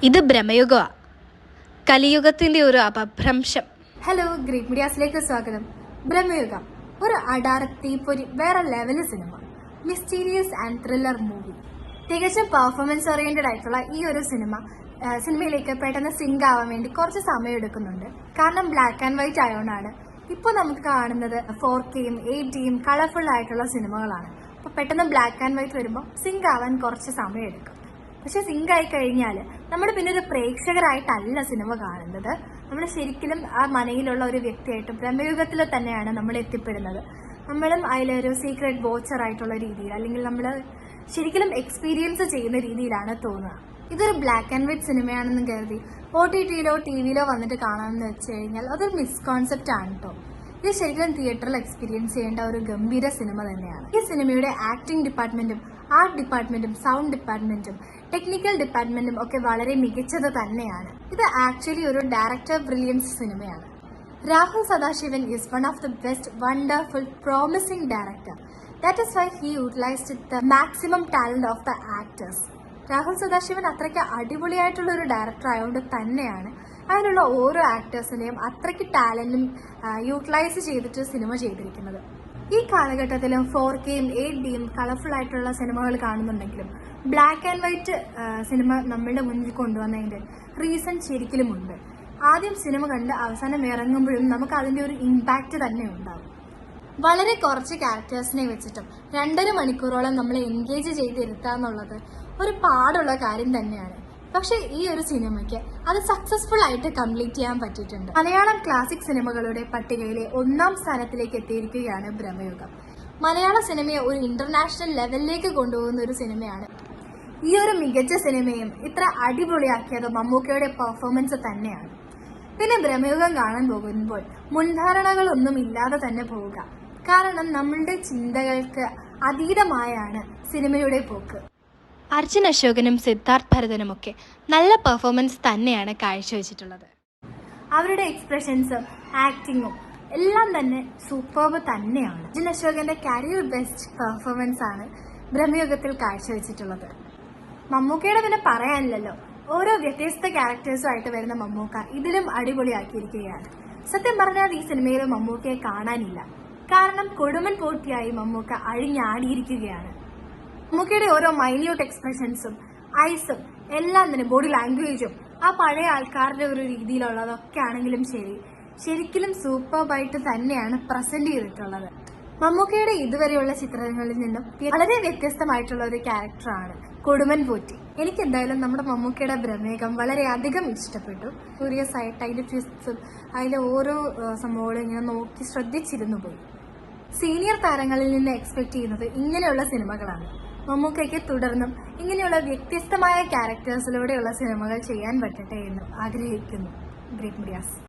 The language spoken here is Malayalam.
ഇത് ഭ്രമയുഗമാണ്, കലിയുഗത്തിൻ്റെ ഒരു അപഭ്രംശം. ഹലോ, ഗ്രീക്ക് മീഡിയാസിലേക്ക് സ്വാഗതം. ഭ്രമയുഗം ഒരു അഡാറ് തീപ്പൊരി വേറെ level cinema, mysterious and thriller movie. തികച്ചും പെർഫോമൻസ് ഓറിയന്റഡ് ആയിട്ടുള്ള ഈ ഒരു സിനിമയിലേക്ക് പെട്ടെന്ന് സിങ്ക് ആവാൻ വേണ്ടി കുറച്ച് സമയം എടുക്കുന്നുണ്ട്. കാരണം ബ്ലാക്ക് ആൻഡ് വൈറ്റ് ആയതുകൊണ്ടാണ്. ഇപ്പോൾ നമുക്ക് കാണുന്നത് 4Kയും 8Dയും കളർഫുൾ ആയിട്ടുള്ള സിനിമകളാണ്. അപ്പോൾ പെട്ടെന്ന് ബ്ലാക്ക് ആൻഡ് വൈറ്റ് വരുമ്പോൾ സിങ്ക് ആവാൻ കുറച്ച് സമയം എടുക്കും. പക്ഷെ സിങ്ക് ആയി കഴിഞ്ഞാൽ നമ്മൾ പിന്നെ ഒരു പ്രേക്ഷകരായിട്ടല്ല സിനിമ കാണുന്നത്. നമ്മൾ ശരിക്കും ആ മനയിലുള്ള ഒരു വ്യക്തിയായിട്ട് ഭ്രമയുഗത്തിൽ തന്നെയാണ് നമ്മൾ എത്തിപ്പെടുന്നത്. നമ്മളും അതിലൊരു സീക്രട്ട് വാച്ചർ ആയിട്ടുള്ള രീതിയിൽ, അല്ലെങ്കിൽ നമ്മൾ ശരിക്കും എക്സ്പീരിയൻസ് ചെയ്യുന്ന രീതിയിലാണ് തോന്നുക. ഇതൊരു ബ്ലാക്ക് ആൻഡ് വൈറ്റ് സിനിമയാണെന്ന് കരുതി OTTയിലോ TVയിലോ വന്നിട്ട് കാണാമെന്ന് വെച്ച് കഴിഞ്ഞാൽ അതൊരു മിസ്കോൺസെപ്റ്റ് ആണ് കേട്ടോ. ഇത് ശരിക്കും തിയേറ്ററിൽ എക്സ്പീരിയൻസ് ചെയ്യേണ്ട ഒരു ഗംഭീര സിനിമ തന്നെയാണ്. ഈ സിനിമയുടെ ആക്ടിംഗ് ഡിപ്പാർട്ട്മെന്റും ആർട്ട് ഡിപ്പാർട്ട്മെന്റും സൗണ്ട് ഡിപ്പാർട്ട്മെന്റും ടെക്നിക്കൽ ഡിപ്പാർട്ട്മെന്റും ഒക്കെ വളരെ മികച്ചത് തന്നെയാണ്. ഇത് ആക്ച്വലി ഒരു ഡയറക്ടർ ബ്രില്യൻസ് സിനിമയാണ്. Rahul Sadasivan is one of the best wonderful promising director. That is why he utilised the maximum talent of the actors. Rahul Sadasivan അത്രയ്ക്ക് അടിപൊളിയായിട്ടുള്ള ഒരു ഡയറക്ടർ ആയതുകൊണ്ട് തന്നെയാണ് അതിലുള്ള ഓരോ ആക്ടേഴ്സിനെയും അത്രയ്ക്ക് ടാലന്റും യൂട്ടിലൈസ് ചെയ്തിട്ട് സിനിമ ചെയ്തിരിക്കുന്നത്. ഈ കാലഘട്ടത്തിലും 4Kയും 8Dയും കളർഫുൾ ആയിട്ടുള്ള സിനിമകൾ കാണുന്നുണ്ടെങ്കിലും ബ്ലാക്ക് ആൻഡ് വൈറ്റ് സിനിമ നമ്മളുടെ മുന്നിൽ കൊണ്ടുവന്നതിന്റെ റീസൺ ശരിക്കുമുണ്ട്. ആദ്യം സിനിമ കണ്ട് അവസാനം ഇറങ്ങുമ്പോഴും നമുക്ക് അതിന്റെ ഒരു ഇമ്പാക്റ്റ് തന്നെ ഉണ്ടാവും. വളരെ കുറച്ച് ക്യാരക്ടേഴ്സിനെ വെച്ചിട്ടും 2.5 മണിക്കൂറോളം നമ്മൾ എൻഗേജ് ചെയ്തിരുത്തുക എന്നുള്ളത് ഒരു പാടുള്ള കാര്യം തന്നെയാണ്. പക്ഷെ ഈ ഒരു സിനിമയ്ക്ക് അത് സക്സസ്ഫുൾ ആയിട്ട് കംപ്ലീറ്റ് ചെയ്യാൻ പറ്റിയിട്ടുണ്ട്. മലയാളം ക്ലാസിക് സിനിമകളുടെ പട്ടികയിലെ 1ാം സ്ഥാനത്തിലേക്ക് എത്തിയിരിക്കുകയാണ് ഭ്രമയുഗം. മലയാള സിനിമയെ ഒരു ഇന്റർനാഷണൽ ലെവലിലേക്ക് കൊണ്ടുപോകുന്ന ഒരു സിനിമയാണ്. ഈ ഒരു മികച്ച സിനിമയും ഇത്ര അടിപൊളിയാക്കിയത് മമ്മൂക്കയുടെ പെർഫോമൻസ് തന്നെയാണ്. പിന്നെ ഭ്രമയുഗം കാണാൻ പോകുമ്പോൾ മുൻധാരണകളൊന്നും ഇല്ലാതെ തന്നെ പോവുക. കാരണം നമ്മളുടെ ചിന്തകൾക്ക് അതീതമായാണ് സിനിമയുടെ പോക്ക്. അർജുൻ അശോകനും സിദ്ധാർത്ഥ് ഭരതനുമൊക്കെ നല്ല പെർഫോമൻസ് തന്നെയാണ് കാഴ്ചവെച്ചിട്ടുള്ളത്. അവരുടെ എക്സ്പ്രഷൻസും ആക്ടിങ്ങും എല്ലാം തന്നെ സൂപ്പർബ് തന്നെയാണ്. അർജുൻ അശോകന്റെ കരിയർ ബെസ്റ്റ് പെർഫോമൻസ് ആണ് ഭ്രമയുഗത്തിൽ കാഴ്ചവെച്ചിട്ടുള്ളത്. മമ്മൂക്കയുടെ പിന്നെ പറയാനില്ലല്ലോ. ഓരോ വ്യത്യസ്ത ക്യാരക്ടേഴ്സുമായിട്ട് വരുന്ന മമ്മൂക്ക ഇതിലും അടിപൊളിയാക്കിയിരിക്കുകയാണ്. സത്യം പറഞ്ഞാൽ ഈ സിനിമയിൽ മമ്മൂക്കയെ കാണാനില്ല. കാരണം കൊടുമൻ പൂർത്തിയായി മമ്മൂക്ക അഴിഞ്ഞാടിയിരിക്കുകയാണ്. മമ്മൂക്കയുടെ ഓരോ മൈന്യൂട്ട് എക്സ്പ്രഷൻസും ഐസും എല്ലാം തന്നെ ബോഡി ലാംഗ്വേജും ആ പഴയ ആൾക്കാരുടെ ഒരു രീതിയിലുള്ളതൊക്കെ ആണെങ്കിലും ശരിക്കും സൂപ്പർബായിട്ട് തന്നെയാണ് പ്രസന്റ് ചെയ്തിട്ടുള്ളത്. മമ്മൂക്കയുടെ ഇതുവരെയുള്ള ചിത്രങ്ങളിൽ നിന്നും വളരെ വ്യത്യസ്തമായിട്ടുള്ള ഒരു ക്യാരക്ടറാണ് കൊടുമൻ പോറ്റി. എനിക്ക് എന്തായാലും നമ്മുടെ മമ്മൂക്കയുടെ ഭ്രമയുഗം വളരെയധികം ഇഷ്ടപ്പെട്ടു. ക്യൂരിയസ് ആയിട്ട് അതിന്റെ ട്വിസ്റ്റും അതിന്റെ ഓരോ സംഭവങ്ങളും ഇങ്ങനെ നോക്കി ശ്രദ്ധിച്ചിരുന്നു പോയി. സീനിയർ താരങ്ങളിൽ നിന്ന് എക്സ്പെക്ട് ചെയ്യുന്നത് ഇങ്ങനെയുള്ള സിനിമകളാണ്. മമ്മൂക്കയ്ക്ക് തുടർന്നും ഇങ്ങനെയുള്ള വ്യത്യസ്തമായ ക്യാരക്ടേഴ്സിലൂടെയുള്ള സിനിമകൾ ചെയ്യാൻ പറ്റട്ടെ എന്ന് ആഗ്രഹിക്കുന്നു. Greek medias.